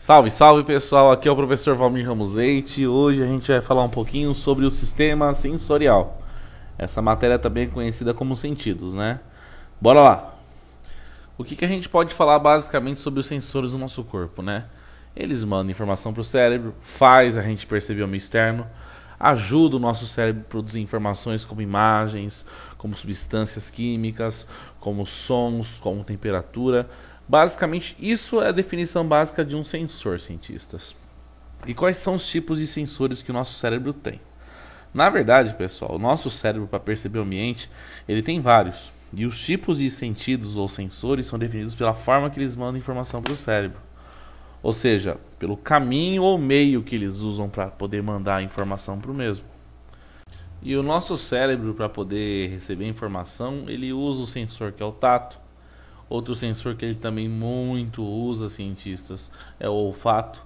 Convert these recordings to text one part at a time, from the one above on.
Salve, salve pessoal, aqui é o professor Valmir Ramos Leite e hoje a gente vai falar um pouquinho sobre o sistema sensorial. Essa matéria também é conhecida como sentidos, né? Bora lá! O que a gente pode falar basicamente sobre os sensores do nosso corpo, né? Eles mandam informação para o cérebro, faz a gente perceber o meio externo, ajuda o nosso cérebro a produzir informações como imagens, como substâncias químicas, como sons, como temperatura. Basicamente, isso é a definição básica de um sensor, cientistas. E quais são os tipos de sensores que o nosso cérebro tem? Na verdade, pessoal, o nosso cérebro, para perceber o ambiente, ele tem vários. E os tipos de sentidos ou sensores são definidos pela forma que eles mandam informação para o cérebro. Ou seja, pelo caminho ou meio que eles usam para poder mandar a informação para o mesmo. E o nosso cérebro, para poder receber informação, ele usa o sensor que é o tato. Outro sensor que ele também muito usa, cientistas, é o olfato.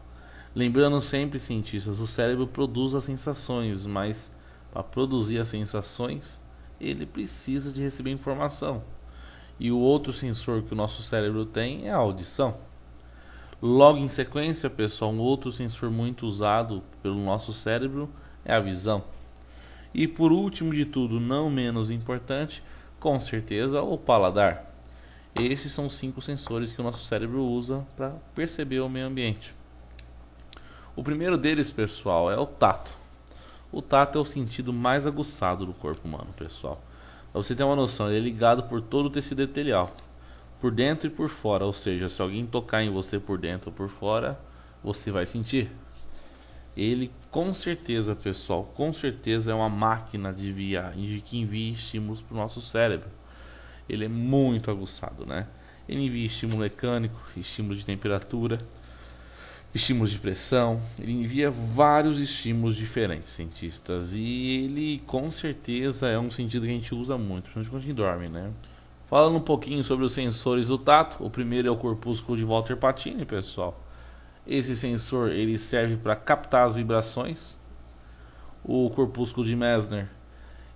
Lembrando sempre, cientistas, o cérebro produz as sensações, mas para produzir as sensações, ele precisa de receber informação. E o outro sensor que o nosso cérebro tem é a audição. Logo em sequência, pessoal, um outro sensor muito usado pelo nosso cérebro é a visão. E por último de tudo, não menos importante, com certeza, o paladar. Esses são os 5 sensores que o nosso cérebro usa para perceber o meio ambiente. O primeiro deles, pessoal, é o tato. O tato é o sentido mais aguçado do corpo humano, pessoal. Para você ter uma noção, ele é ligado por todo o tecido epitelial, por dentro e por fora. Ou seja, se alguém tocar em você por dentro ou por fora, você vai sentir. Ele, com certeza, pessoal, com certeza é uma máquina que envia estímulos para o nosso cérebro. Ele é muito aguçado, né? Ele envia estímulo mecânico, estímulo de temperatura, estímulos de pressão. Ele envia vários estímulos diferentes, cientistas. E ele, com certeza, é um sentido que a gente usa muito, principalmente quando a gente dorme, né? Falando um pouquinho sobre os sensores do tato, o primeiro é o corpúsculo de Walter Patini, pessoal. Esse sensor ele serve para captar as vibrações. O corpúsculo de Meissner,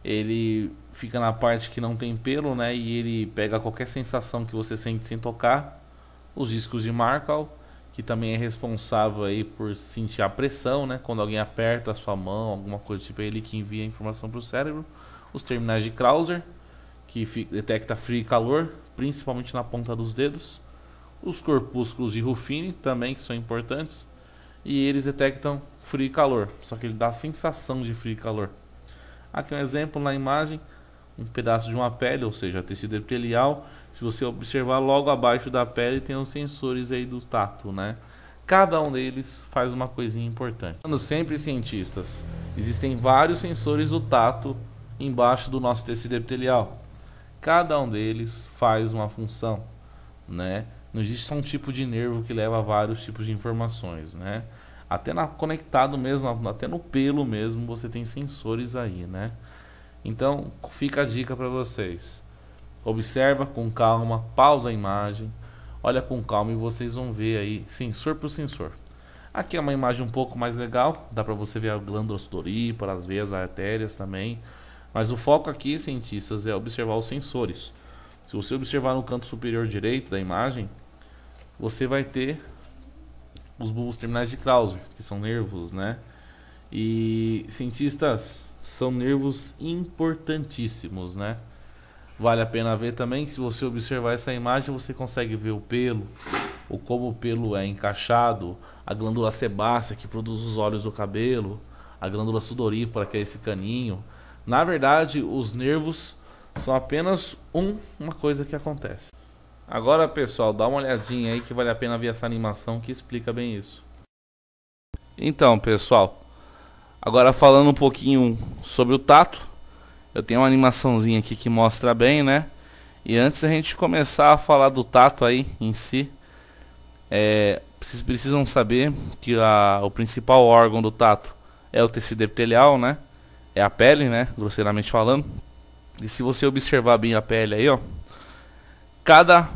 ele fica na parte que não tem pelo, né? E ele pega qualquer sensação que você sente sem tocar. Os discos de Markov, que também é responsável aí por sentir a pressão, né? Quando alguém aperta a sua mão, alguma coisa tipo, é ele que envia a informação para o cérebro. Os terminais de Krauser, que detecta frio e calor, principalmente na ponta dos dedos. Os corpúsculos de Ruffini também, que são importantes, e eles detectam frio e calor, só que ele dá a sensação de frio e calor. Aqui um exemplo na imagem, um pedaço de uma pele, ou seja, tecido epitelial. Se você observar logo abaixo da pele tem os sensores aí do tato, né? Cada um deles faz uma coisinha importante. Sempre, cientistas, existem vários sensores do tato embaixo do nosso tecido epitelial. Cada um deles faz uma função, né? Não existe só um tipo de nervo que leva a vários tipos de informações, né? Até conectado mesmo, até no pelo mesmo, você tem sensores aí, né? Então, fica a dica para vocês. Observa com calma, pausa a imagem, olha com calma e vocês vão ver aí, sensor por sensor. Aqui é uma imagem um pouco mais legal, dá para você ver a glândula sudorípara, as veias, as artérias também. Mas o foco aqui, cientistas, é observar os sensores. Se você observar no canto superior direito da imagem, você vai ter os bulbos terminais de Krauser, que são nervos, né? E, cientistas, são nervos importantíssimos, né? Vale a pena ver também, se você observar essa imagem, você consegue ver o pelo, ou como o pelo é encaixado, a glândula sebácea, que produz os óleos do cabelo, a glândula sudorípara, que é esse caninho. Na verdade, os nervos são apenas uma coisa que acontece. Agora, pessoal, dá uma olhadinha aí que vale a pena ver essa animação que explica bem isso. Então, pessoal, agora falando um pouquinho sobre o tato, eu tenho uma animaçãozinha aqui que mostra bem, né? E antes da gente começar a falar do tato aí em si, vocês precisam saber que o principal órgão do tato é o tecido epitelial, né? É a pele, né? Grosseiramente falando. E se você observar bem a pele aí, ó, cada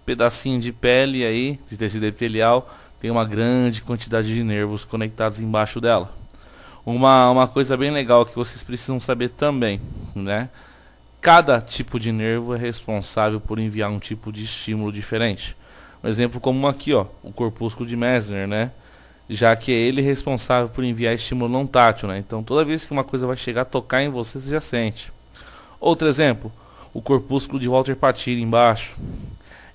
pedacinho de pele aí, de tecido epitelial, tem uma grande quantidade de nervos conectados embaixo dela. Uma coisa bem legal que vocês precisam saber também, né? Cada tipo de nervo é responsável por enviar um tipo de estímulo diferente. Um exemplo comum aqui, ó, o corpúsculo de Mesmer, né? Já que é ele responsável por enviar estímulo não tátil, né? Então toda vez que uma coisa vai chegar a tocar em você, você já sente. Outro exemplo, o corpúsculo de Walter Patty embaixo.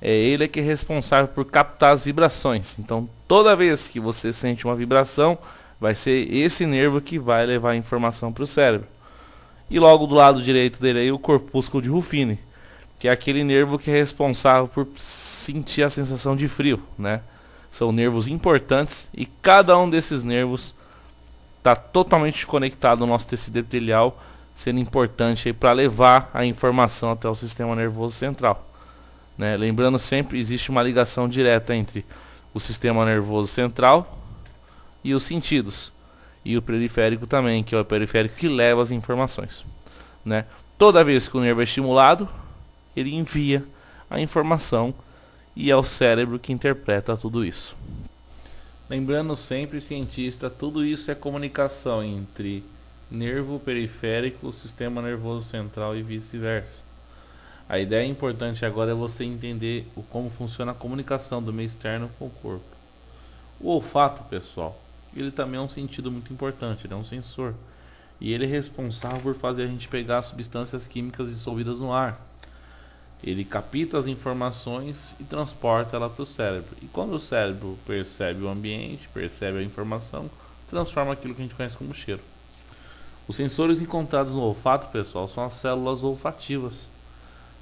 É ele que é responsável por captar as vibrações. Então toda vez que você sente uma vibração, vai ser esse nervo que vai levar a informação para o cérebro. E logo do lado direito dele aí o corpúsculo de Ruffini, que é aquele nervo que é responsável por sentir a sensação de frio, né? São nervos importantes e cada um desses nervos está totalmente conectado ao nosso tecido epitelial, sendo importante para levar a informação até o sistema nervoso central, né? Lembrando sempre, existe uma ligação direta entre o sistema nervoso central e os sentidos, e o periférico também, que é o periférico que leva as informações, né? Toda vez que o nervo é estimulado, ele envia a informação e é o cérebro que interpreta tudo isso. Lembrando sempre, cientista, tudo isso é comunicação entre nervo periférico, sistema nervoso central e vice-versa. A ideia importante agora é você entender como funciona a comunicação do meio externo com o corpo. O olfato, pessoal, ele também é um sentido muito importante, ele é um sensor. E ele é responsável por fazer a gente pegar substâncias químicas dissolvidas no ar. Ele capta as informações e transporta ela para o cérebro. E quando o cérebro percebe o ambiente, percebe a informação, transforma aquilo que a gente conhece como cheiro. Os sensores encontrados no olfato, pessoal, são as células olfativas,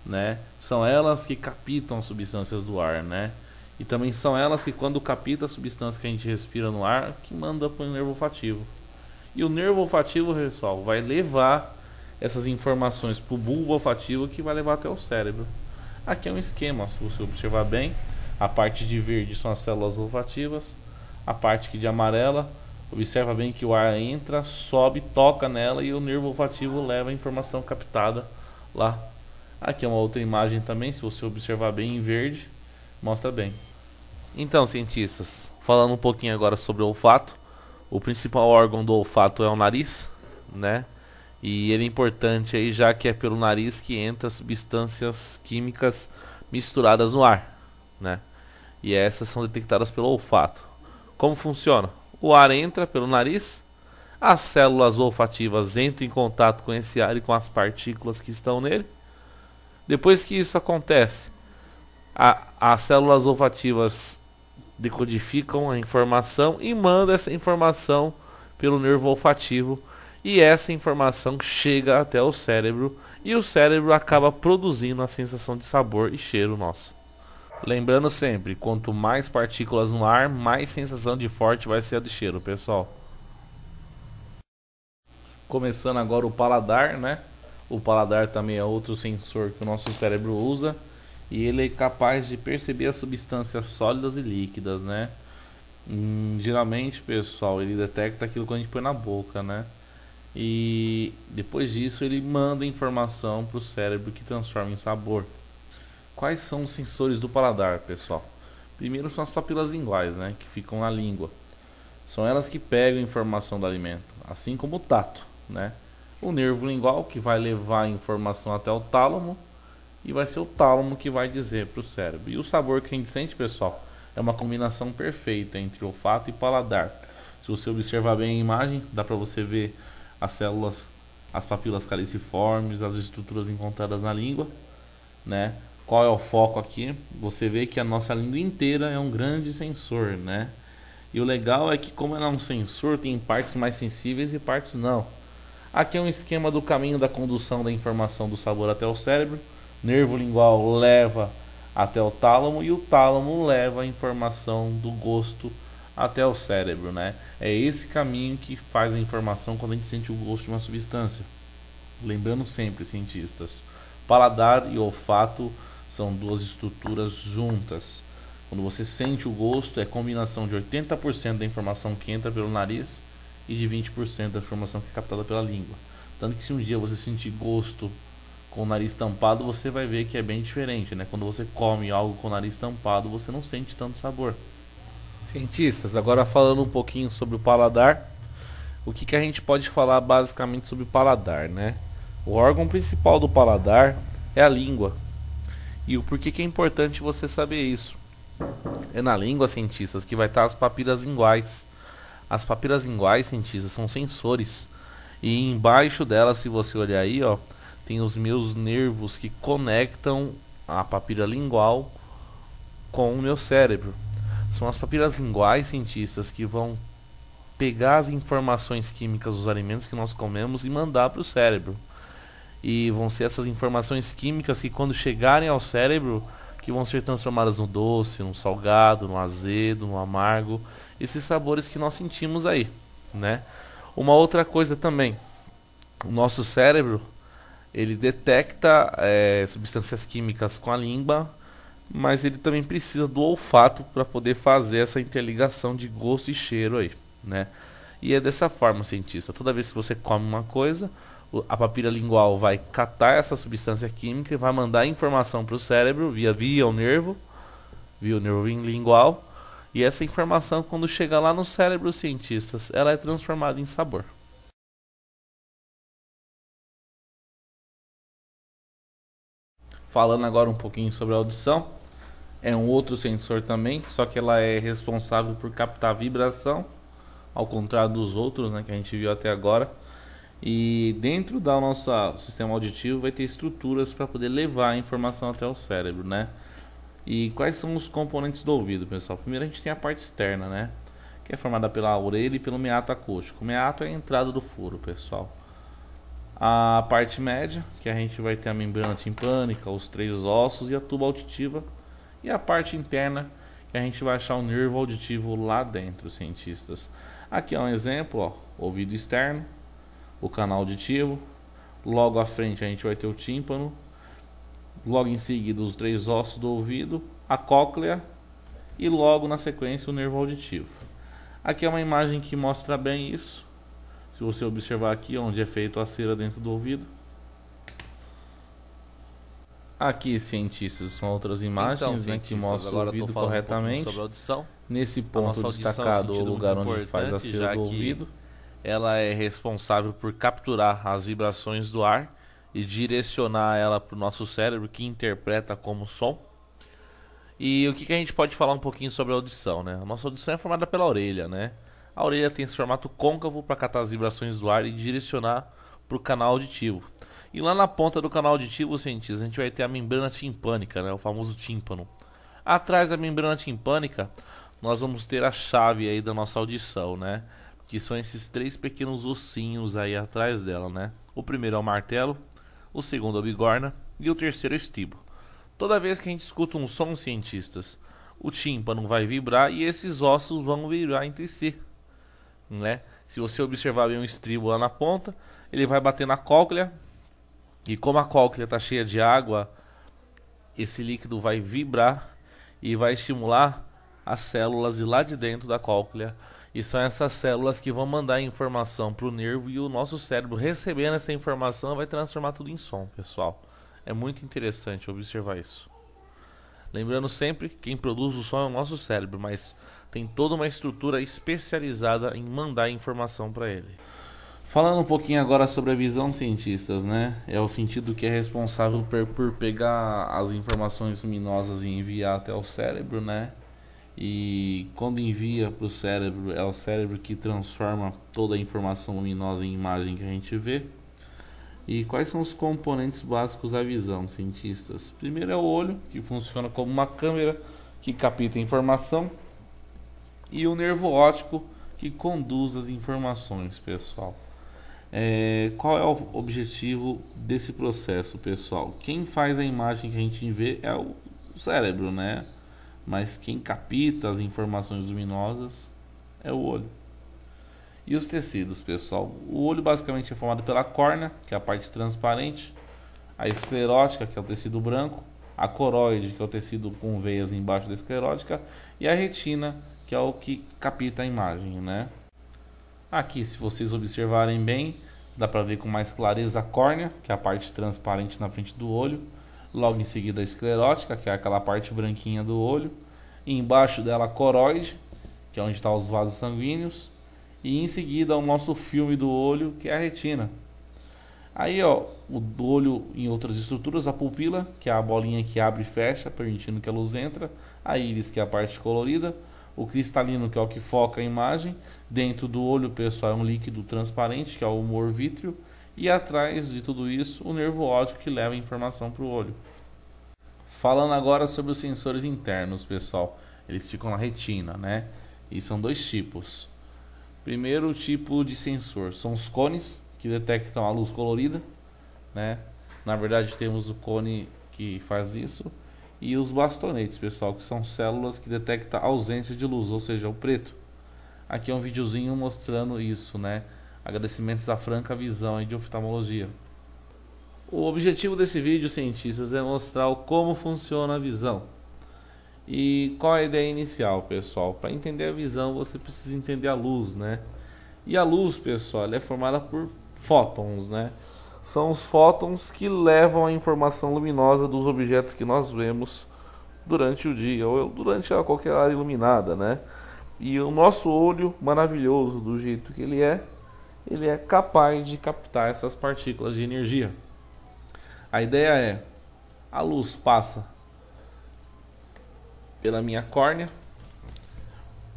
né? São elas que captam as substâncias do ar, né? E também são elas que, quando captam a substância que a gente respira no ar, que manda para o nervo olfativo. E o nervo olfativo, pessoal, vai levar essas informações para o bulbo olfativo, que vai levar até o cérebro. Aqui é um esquema, se você observar bem, a parte de verde são as células olfativas, a parte aqui de amarela, observa bem que o ar entra, sobe, toca nela e o nervo olfativo leva a informação captada lá. Aqui é uma outra imagem também, se você observar bem em verde, mostra bem. Então, cientistas, falando um pouquinho agora sobre o olfato, o principal órgão do olfato é o nariz, né? E ele é importante aí, já que é pelo nariz que entra substâncias químicas misturadas no ar, né? E essas são detectadas pelo olfato. Como funciona? O ar entra pelo nariz, as células olfativas entram em contato com esse ar e com as partículas que estão nele. Depois que isso acontece, as células olfativas decodificam a informação e mandam essa informação pelo nervo olfativo. E essa informação chega até o cérebro e o cérebro acaba produzindo a sensação de sabor e cheiro nosso. Lembrando sempre, quanto mais partículas no ar, mais sensação de forte vai ser a de cheiro, pessoal. Começando agora o paladar, né? O paladar também é outro sensor que o nosso cérebro usa e ele é capaz de perceber as substâncias sólidas e líquidas, né? Geralmente, pessoal, ele detecta aquilo que a gente põe na boca, né? E depois disso ele manda informação para o cérebro que transforma em sabor. Quais são os sensores do paladar, pessoal? Primeiro são as papilas linguais, né, que ficam na língua. São elas que pegam a informação do alimento, assim como o tato, né? O nervo lingual que vai levar a informação até o tálamo e vai ser o tálamo que vai dizer para o cérebro. E o sabor que a gente sente, pessoal, é uma combinação perfeita entre olfato e paladar. Se você observar bem a imagem, dá para você ver as células, as papilas caliciformes, as estruturas encontradas na língua, né? Qual é o foco aqui? Você vê que a nossa língua inteira é um grande sensor, né? E o legal é que, como ela é um sensor, tem partes mais sensíveis e partes não. Aqui é um esquema do caminho da condução da informação do sabor até o cérebro. Nervo lingual leva até o tálamo e o tálamo leva a informação do gosto até o cérebro, né? É esse caminho que faz a informação quando a gente sente o gosto de uma substância. Lembrando sempre, cientistas, paladar e olfato são duas estruturas juntas. Quando você sente o gosto, é combinação de 80% da informação que entra pelo nariz e de 20% da informação que é captada pela língua. Tanto que se um dia você sentir gosto com o nariz tampado, você vai ver que é bem diferente, né? Quando você come algo com o nariz tampado, você não sente tanto sabor. Cientistas, agora falando um pouquinho sobre o paladar, o que a gente pode falar basicamente sobre o paladar, né? O órgão principal do paladar é a língua. E o porquê que é importante você saber isso? É na língua, cientistas, que vai estar as papilas linguais. As papilas linguais, cientistas, são sensores. E embaixo delas, se você olhar aí, ó, tem os meus nervos que conectam a papila lingual com o meu cérebro. São as papilas linguais, cientistas, que vão pegar as informações químicas dos alimentos que nós comemos e mandar para o cérebro. E vão ser essas informações químicas que, quando chegarem ao cérebro, que vão ser transformadas no doce, no salgado, no azedo, no amargo, esses sabores que nós sentimos aí, né? Uma outra coisa também, o nosso cérebro, ele detecta substâncias químicas com a língua, mas ele também precisa do olfato para poder fazer essa interligação de gosto e cheiro aí, né? E é dessa forma, cientista, toda vez que você come uma coisa, a papila lingual vai catar essa substância química e vai mandar a informação para o cérebro via o nervo lingual. E essa informação, quando chega lá no cérebro, cientistas, ela é transformada em sabor. Falando agora um pouquinho sobre a audição, é um outro sensor também, só que ela é responsável por captar vibração, ao contrário dos outros, né, que a gente viu até agora. E dentro do nosso sistema auditivo vai ter estruturas para poder levar a informação até o cérebro, né? E quais são os componentes do ouvido, pessoal? Primeiro a gente tem a parte externa, né? Que é formada pela orelha e pelo meato acústico. O meato é a entrada do furo, pessoal. A parte média, que a gente vai ter a membrana timpânica, os 3 ossos e a tuba auditiva. E a parte interna, que a gente vai achar o nervo auditivo lá dentro, cientistas. Aqui é um exemplo, ó, ouvido externo, o canal auditivo, logo à frente a gente vai ter o tímpano, logo em seguida os 3 ossos do ouvido, a cóclea e logo na sequência o nervo auditivo. Aqui é uma imagem que mostra bem isso. Se você observar aqui onde é feito a cera dentro do ouvido. Aqui, cientistas, são outras imagens, né, que mostram o ouvido corretamente. Sobre a audição. Nesse ponto destacado, o lugar onde faz a cera do ouvido. Ela é responsável por capturar as vibrações do ar e direcionar ela para o nosso cérebro, que interpreta como som. E o que a gente pode falar um pouquinho sobre a audição, né? A nossa audição é formada pela orelha, né? A orelha tem esse formato côncavo para catar as vibrações do ar e direcionar para o canal auditivo. E lá na ponta do canal auditivo, cientistas, a gente vai ter a membrana timpânica, né? O famoso tímpano. Atrás da membrana timpânica, nós vamos ter a chave aí da nossa audição, né? Que são esses 3 pequenos ossinhos aí atrás dela, né? O primeiro é o martelo, o segundo é a bigorna e o terceiro é o estribo. Toda vez que a gente escuta um som, cientistas, o tímpano vai vibrar e esses ossos vão vibrar entre si, né? Se você observar bem o estribo lá na ponta, ele vai bater na cóclea e como a cóclea está cheia de água, esse líquido vai vibrar e vai estimular as células de lá de dentro da cóclea. E são essas células que vão mandar a informação para o nervo e o nosso cérebro, recebendo essa informação, vai transformar tudo em som, pessoal. É muito interessante observar isso. Lembrando sempre, quem produz o som é o nosso cérebro, mas tem toda uma estrutura especializada em mandar a informação para ele. Falando um pouquinho agora sobre a visão, cientistas, né? É o sentido que é responsável por pegar as informações luminosas e enviar até o cérebro, né? E quando envia para o cérebro, é o cérebro que transforma toda a informação luminosa em imagem que a gente vê. E quais são os componentes básicos da visão, cientistas? Primeiro é o olho, que funciona como uma câmera que capta a informação. E o nervo óptico, que conduz as informações, pessoal. Qual é o objetivo desse processo, pessoal? Quem faz a imagem que a gente vê é o cérebro, né? Mas quem capta as informações luminosas é o olho. E os tecidos, pessoal? O olho basicamente é formado pela córnea, que é a parte transparente, a esclerótica, que é o tecido branco, a coroide, que é o tecido com veias embaixo da esclerótica, e a retina, que é o que capta a imagem, né? Aqui, se vocês observarem bem, dá para ver com mais clareza a córnea, que é a parte transparente na frente do olho. Logo em seguida a esclerótica, que é aquela parte branquinha do olho. E embaixo dela a coroide, que é onde estão os vasos sanguíneos. E em seguida o nosso filme do olho, que é a retina. Aí, ó, o olho em outras estruturas, a pupila, que é a bolinha que abre e fecha, permitindo que a luz entre. a íris, que é a parte colorida, o cristalino, que é o que foca a imagem, dentro do olho, pessoal, é um líquido transparente, que é o humor vítreo, e atrás de tudo isso, o nervo óptico, que leva a informação para o olho. Falando agora sobre os sensores internos, pessoal, eles ficam na retina, né? E são dois tipos. Primeiro tipo de sensor são os cones, que detectam a luz colorida, né? Na verdade, temos o cone que faz isso, e os bastonetes, pessoal, que são células que detectam a ausência de luz, ou seja, o preto. Aqui é um videozinho mostrando isso, né? Agradecimentos à Franca Visão de oftalmologia. O objetivo desse vídeo, cientistas, é mostrar como funciona a visão. E qual é a ideia inicial, pessoal? Para entender a visão, você precisa entender a luz, né? E a luz, pessoal, ela é formada por fótons, né? São os fótons que levam a informação luminosa dos objetos que nós vemos durante o dia ou durante qualquer área iluminada, né? E o nosso olho, maravilhoso do jeito que ele é capaz de captar essas partículas de energia. A ideia é, a luz passa pela minha córnea,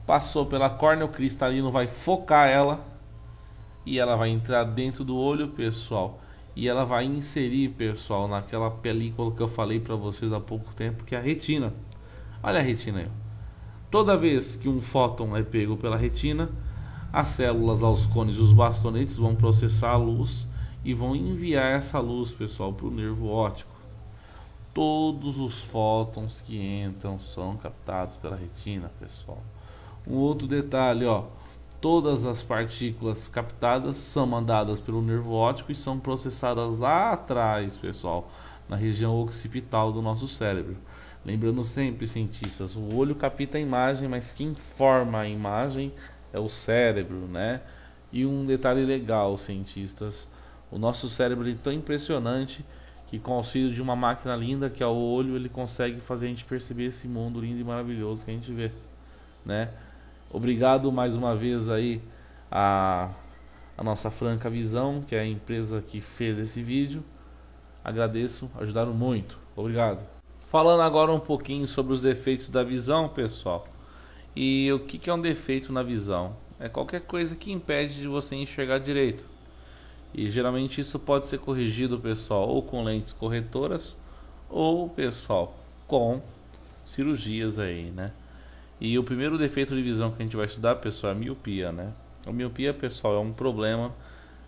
passou pela córnea, o cristalino vai focar ela e ela vai entrar dentro do olho, pessoal, e ela vai inserir, pessoal, naquela película que eu falei para vocês há pouco tempo, que é a retina. Olha a retina aí. Toda vez que um fóton é pego pela retina, as células aos cones e os bastonetes vão processar a luz e vão enviar essa luz, pessoal, para o nervo óptico. Todos os fótons que entram são captados pela retina, pessoal. Um outro detalhe, ó, todas as partículas captadas são mandadas pelo nervo óptico e são processadas lá atrás, pessoal, na região occipital do nosso cérebro. Lembrando sempre, cientistas, o olho capta a imagem, mas quem forma a imagem é o cérebro, né? E um detalhe legal, cientistas, o nosso cérebro é tão impressionante que com o auxílio de uma máquina linda que é o olho, ele consegue fazer a gente perceber esse mundo lindo e maravilhoso que a gente vê, né? Obrigado mais uma vez aí a nossa Franca Visão, que é a empresa que fez esse vídeo. Agradeço, ajudaram muito. Obrigado. Falando agora um pouquinho sobre os defeitos da visão, pessoal. E o que é um defeito na visão? É qualquer coisa que impede de você enxergar direito. E geralmente isso pode ser corrigido, pessoal, ou com lentes corretoras, ou, pessoal, com cirurgias aí, né? E o primeiro defeito de visão que a gente vai estudar, pessoal, é a miopia, né? A miopia, pessoal, é um problema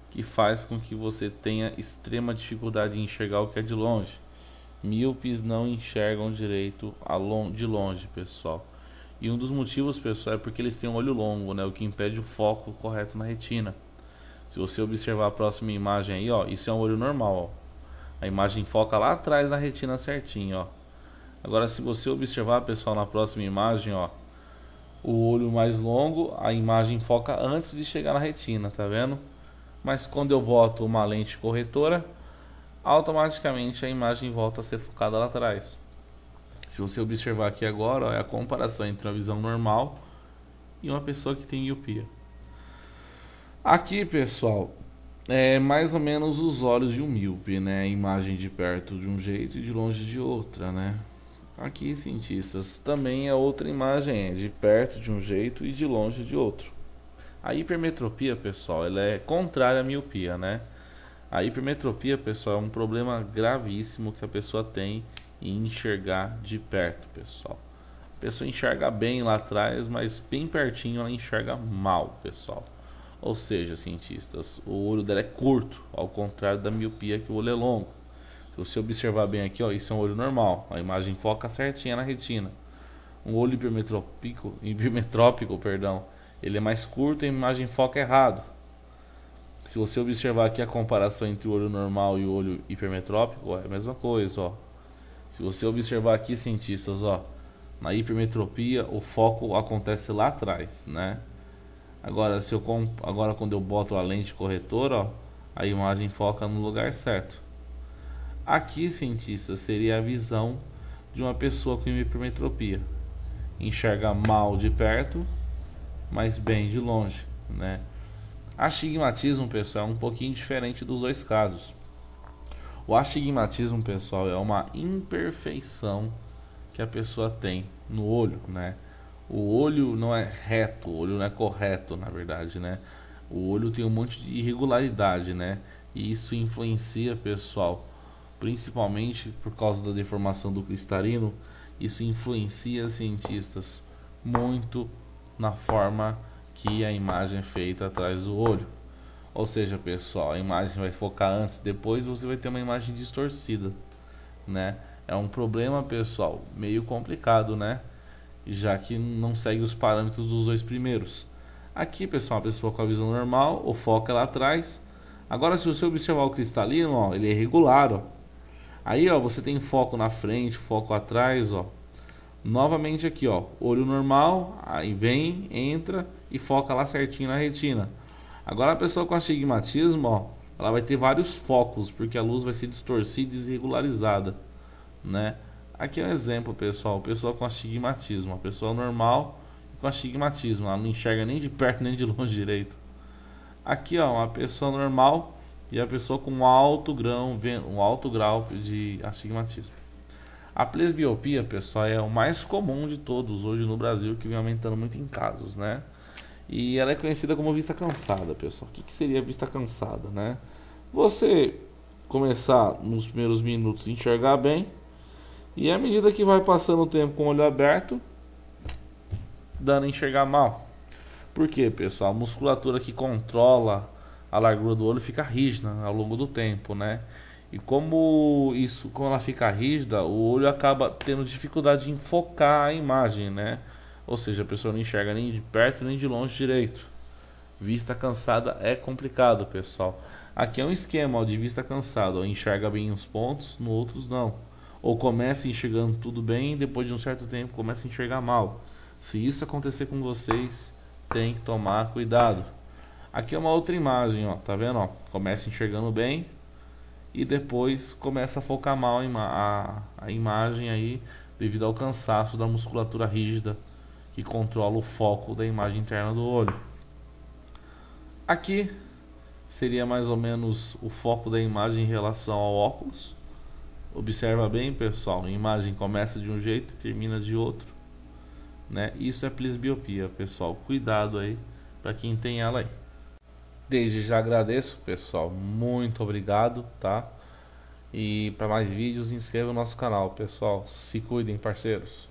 que faz com que você tenha extrema dificuldade em enxergar o que é de longe. Míopes não enxergam direito de longe, pessoal. E um dos motivos, pessoal, é porque eles têm um olho longo, né? O que impede o foco correto na retina. Se você observar a próxima imagem aí, ó, isso é um olho normal, ó. A imagem foca lá atrás na retina certinho, ó. Agora, se você observar, pessoal, na próxima imagem, ó, o olho mais longo, a imagem foca antes de chegar na retina, tá vendo? Mas quando eu boto uma lente corretora, automaticamente a imagem volta a ser focada lá atrás. Se você observar aqui agora, ó, é a comparação entre uma visão normal e uma pessoa que tem miopia. Aqui, pessoal, é mais ou menos os olhos de um míope, né? A imagem de perto de um jeito e de longe de outra, né? Aqui, cientistas, também é outra imagem, é de perto de um jeito e de longe de outro. A hipermetropia, pessoal, ela é contrária à miopia, né? A hipermetropia, pessoal, é um problema gravíssimo que a pessoa tem em enxergar de perto, pessoal. A pessoa enxerga bem lá atrás, mas bem pertinho ela enxerga mal, pessoal. Ou seja, cientistas, o olho dela é curto, ao contrário da miopia, que o olho é longo. Se você observar bem aqui, ó, isso é um olho normal, a imagem foca certinha na retina. Um olho hipermetrópico, perdão, ele é mais curto e a imagem foca errado. Se você observar aqui a comparação entre o olho normal e o olho hipermetrópico, ó, é a mesma coisa, ó. Se você observar aqui, cientistas, ó, na hipermetropia o foco acontece lá atrás, né? Agora, quando eu boto a lente corretora, ó, a imagem foca no lugar certo. Aqui, cientistas, seria a visão de uma pessoa com hipermetropia. Enxerga mal de perto, mas bem de longe, né? Astigmatismo, pessoal, é um pouquinho diferente dos dois casos. O astigmatismo, pessoal, é uma imperfeição que a pessoa tem no olho, né? O olho não é reto, o olho não é correto, na verdade, né? O olho tem um monte de irregularidade, né? E isso influencia, pessoal, principalmente por causa da deformação do cristalino. Isso influencia cientistas muito na forma que a imagem é feita atrás do olho. Ou seja, pessoal, a imagem vai focar antes, depois você vai ter uma imagem distorcida, né? É um problema, pessoal, meio complicado, né? Já que não segue os parâmetros dos dois primeiros. Aqui, pessoal, a pessoa com a visão normal, o foco é lá atrás. Agora, se você observar o cristalino, ó, ele é irregular, ó. Aí, ó, você tem foco na frente, foco atrás, ó. Novamente aqui, ó, olho normal, aí vem, entra e foca lá certinho na retina. Agora a pessoa com astigmatismo, ó, ela vai ter vários focos, porque a luz vai ser distorcida e desregularizada, né? Aqui é um exemplo, pessoal, pessoa com astigmatismo, a pessoa normal com astigmatismo, ela não enxerga nem de perto nem de longe direito. Aqui, ó, uma pessoa normal e a pessoa com um alto grau de astigmatismo. A presbiopia, pessoal, é o mais comum de todos hoje no Brasil, que vem aumentando muito em casos, né? E ela é conhecida como vista cansada, pessoal. O que seria vista cansada, né? Você começar nos primeiros minutos a enxergar bem, e à medida que vai passando o tempo com o olho aberto, dando a enxergar mal. Por quê, pessoal? A musculatura que controla a largura do olho fica rígida ao longo do tempo, né? E como ela fica rígida, o olho acaba tendo dificuldade em focar a imagem, né? Ou seja, a pessoa não enxerga nem de perto nem de longe direito. Vista cansada é complicado, pessoal. Aqui é um esquema, ó, de vista cansada, ó, enxerga bem os pontos, no outros não. Ou começa enxergando tudo bem, depois de um certo tempo começa a enxergar mal. Se isso acontecer com vocês, tem que tomar cuidado. Aqui é uma outra imagem, ó, tá vendo? Ó? Começa enxergando bem e depois começa a focar mal a imagem aí, devido ao cansaço da musculatura rígida que controla o foco da imagem interna do olho. Aqui seria mais ou menos o foco da imagem em relação ao óculos. Observa bem, pessoal, a imagem começa de um jeito e termina de outro, né? Isso é presbiopia, pessoal. Cuidado aí para quem tem ela aí. Desde já agradeço, pessoal. Muito obrigado, tá? E para mais vídeos, inscreva no nosso canal, pessoal. Se cuidem, parceiros.